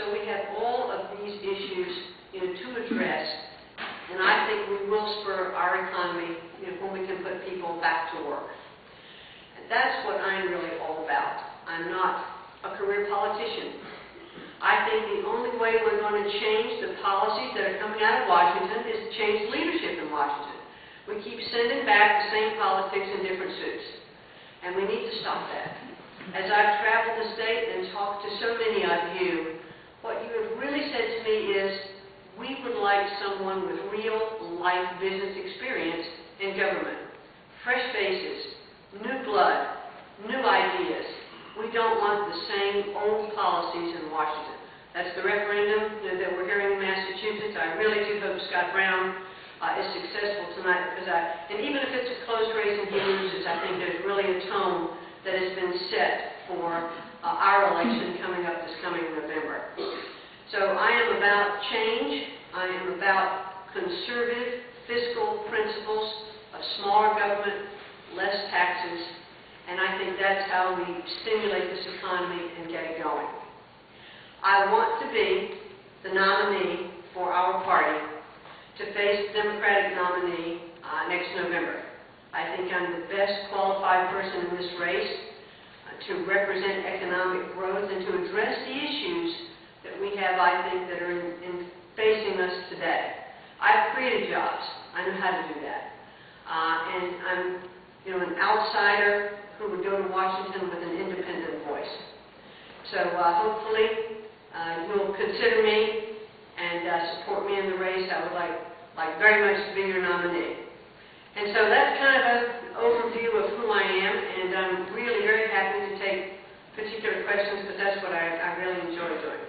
So we have all of these issues, to address, and I think we will spur our economy, when we can put people back to work. And that's what I'm really all about. I'm not a career politician. I think the only way we're going to change the policies that are coming out of Washington is to change leadership in Washington. We keep sending back the same politics in different suits, and we need to stop that. As I've traveled the state and talked to so many of you, what you have really said to me is, we would like someone with real-life business experience in government. Fresh faces, new blood, new ideas. We don't want the same old policies in Washington. That's the referendum that we're hearing in Massachusetts. I really do hope Scott Brown is successful tonight, because and even if it's a close race and he loses, I think there's really a tone that has been set for our election coming up this coming November. So I am about change. I am about conservative fiscal principles of smaller government, less taxes, and I think that's how we stimulate this economy and get it going. I want to be the nominee for our party to face the Democratic nominee next November. I think I'm the best qualified person in this race to represent economic growth and to address the issues that we have, I think, that are facing us today. I've created jobs. I know how to do that. And I'm, an outsider who would go to Washington with an independent voice. So hopefully you'll consider me and support me in the race. I would like very much to be your nominee. And so that's kind of an overview of who I am, and I'm really very happy to take particular questions, because that's what I really enjoy doing.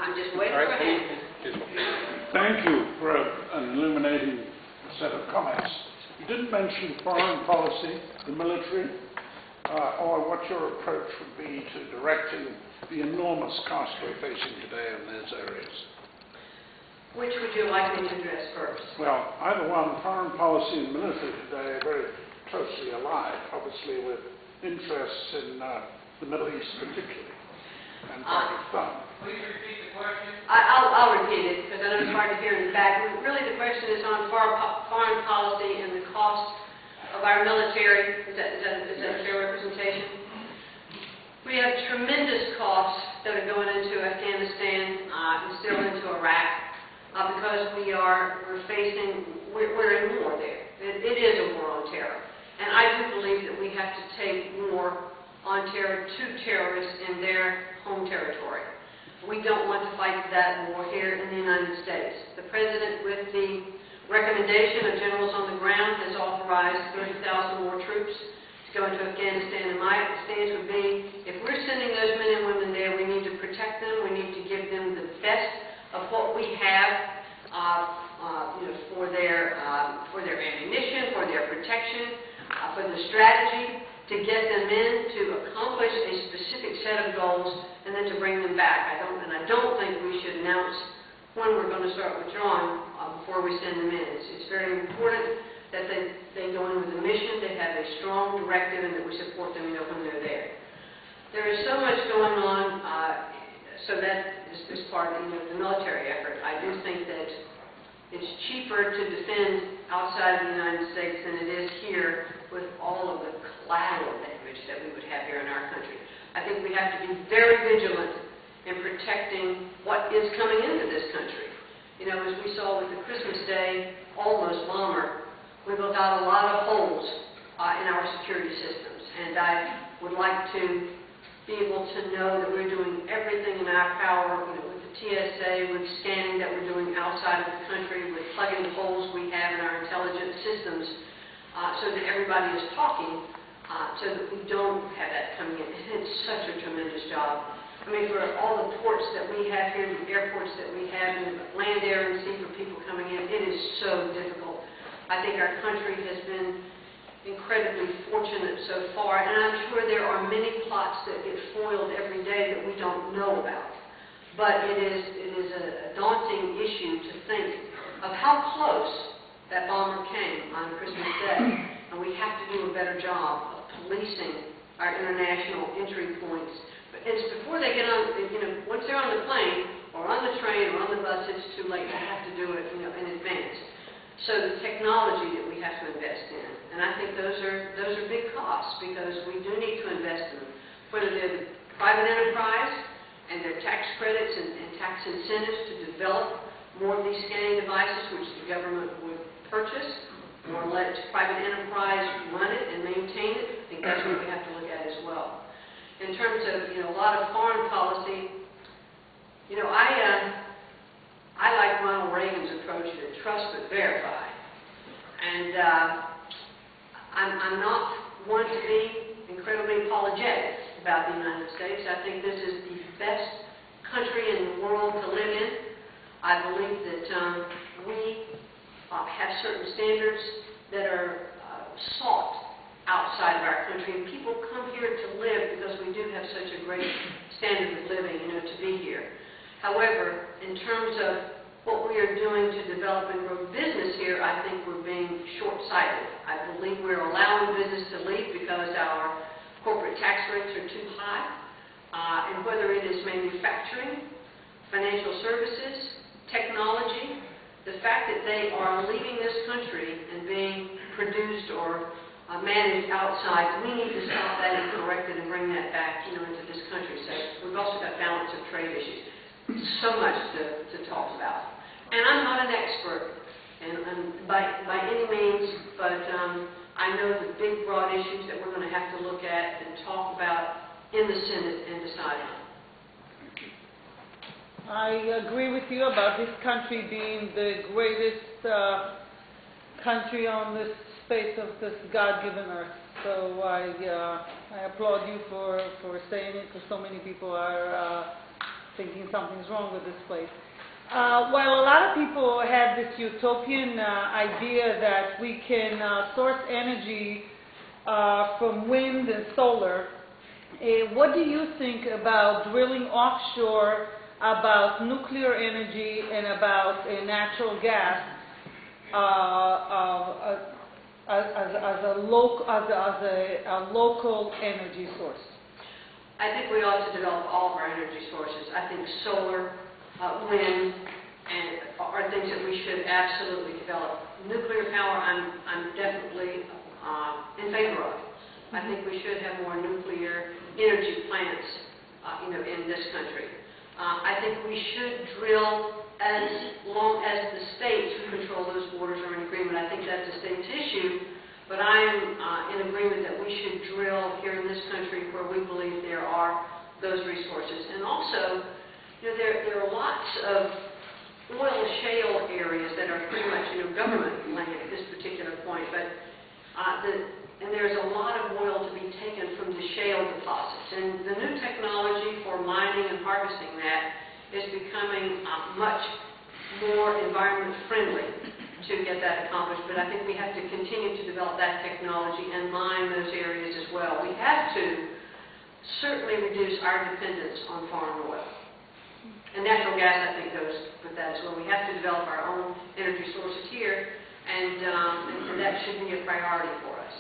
I'm just waiting for a hand. Thank you for an illuminating set of comments. You didn't mention foreign policy, the military, or what your approach would be to directing the enormous cost we're facing today in those areas. Which would you like me to address first? Well, either one. Foreign policy and military today are very closely allied, obviously with interests in the Middle East particularly, and Pakistan. Please repeat the question. I'll repeat it, because I know it's hard to hear in the back. Really, the question is on foreign policy and the cost of our military. Is that a fair representation? We have tremendous costs that are going into Afghanistan and still into Iraq because we're in war there. It is a war on terror. And I do believe that we have to take war on terror to terrorists in their home territory. We don't want to fight that war here in the United States. The President, with the recommendation of generals on the ground, has authorized 30,000 more troops to go into Afghanistan. And my stance would be, if we're sending those men and women there, we need to protect them. We need to give them the best of what we have for their ammunition, for their protection, for the strategy, to get them in to accomplish a specific set of goals, and then to bring them back. I don't think we should announce when we're going to start withdrawing before we send them in. It's very important that they go in with a mission, they have a strong directive, and that we support them when they're there. There is so much going on, so that is part of the military effort. I do think that it's cheaper to defend outside of the United States than it is here, with all of the collateral damage that we would have here in our country. I think we have to be very vigilant in protecting what is coming into this country. As we saw with the Christmas Day almost bomber, we built out a lot of holes in our security systems. And I would like to be able to know that we're doing everything in our power, with the TSA, with scanning that we're doing outside of the country, with plugging the holes we have in our intelligence systems, so that everybody is talking, so that we don't have that coming in. It's such a tremendous job. I mean, for all the ports that we have here, the airports that we have, and land, air, and sea for people coming in, it is so difficult. I think our country has been incredibly fortunate so far, and I'm sure there are many plots that get foiled every day that we don't know about. But it is a daunting issue to think of how close that bomber came on Christmas Day, and we have to do a better job of policing our international entry points. But it's before they get on, once they're on the plane, or on the train, or on the bus, it's too late. They have to do it, in advance. So the technology that we have to invest in, and I think those are big costs, because we do need to invest in them, whether they're the private enterprise and their tax credits and tax incentives to develop more of these scanning devices, which the government would purchase, or let private enterprise run it and maintain it. I think that's what we have to look at as well. In terms of, a lot of foreign policy, I like Ronald Reagan's approach to trust but verify. And I'm not one to be incredibly apologetic about the United States. I think this is the best country in the world to live in. I believe that we have certain standards that are sought outside of our country, and people come here to live because we do have such a great standard of living, to be here. However, in terms of what we are doing to develop and grow business here, I think we're being short-sighted. I believe we're allowing business to leave because our corporate tax rates are too high, and whether it is manufacturing, financial services, technology, the fact that they are leaving this country and being produced or managed outside, we need to stop that and correct it and bring that back, into this country. So we've also got balance of trade issues. So much to talk about. And I'm not an expert, and by any means, but I know the big, broad issues that we're going to have to look at and talk about in the Senate and decide on. I agree with you about this country being the greatest country on this space of this God-given earth. So I applaud you for saying it, because so many people are thinking something's wrong with this place. While a lot of people have this utopian idea that we can source energy from wind and solar, what do you think about drilling offshore, about nuclear energy, and about natural gas as a local energy source? I think we ought to develop all of our energy sources. I think solar, wind, are things that we should absolutely develop. Nuclear power, I'm definitely in favor of. I think we should have more nuclear energy plants, in this country. I think we should drill as long as the states who control those borders are in agreement. I think that's a state's issue. But I'm in agreement that we should drill here in this country where we believe there are those resources. And also, there are lots of oil shale areas that are pretty much, government land at this particular point. But and there's a lot of oil to be taken from the shale deposits. And the new technology for mining and harvesting that is becoming much more environment friendly to get that accomplished, but I think we have to continue to develop that technology and mine those areas as well. We have to certainly reduce our dependence on foreign oil. And natural gas, I think, goes with that as well. We have to develop our own energy sources here, and that should be a priority for us.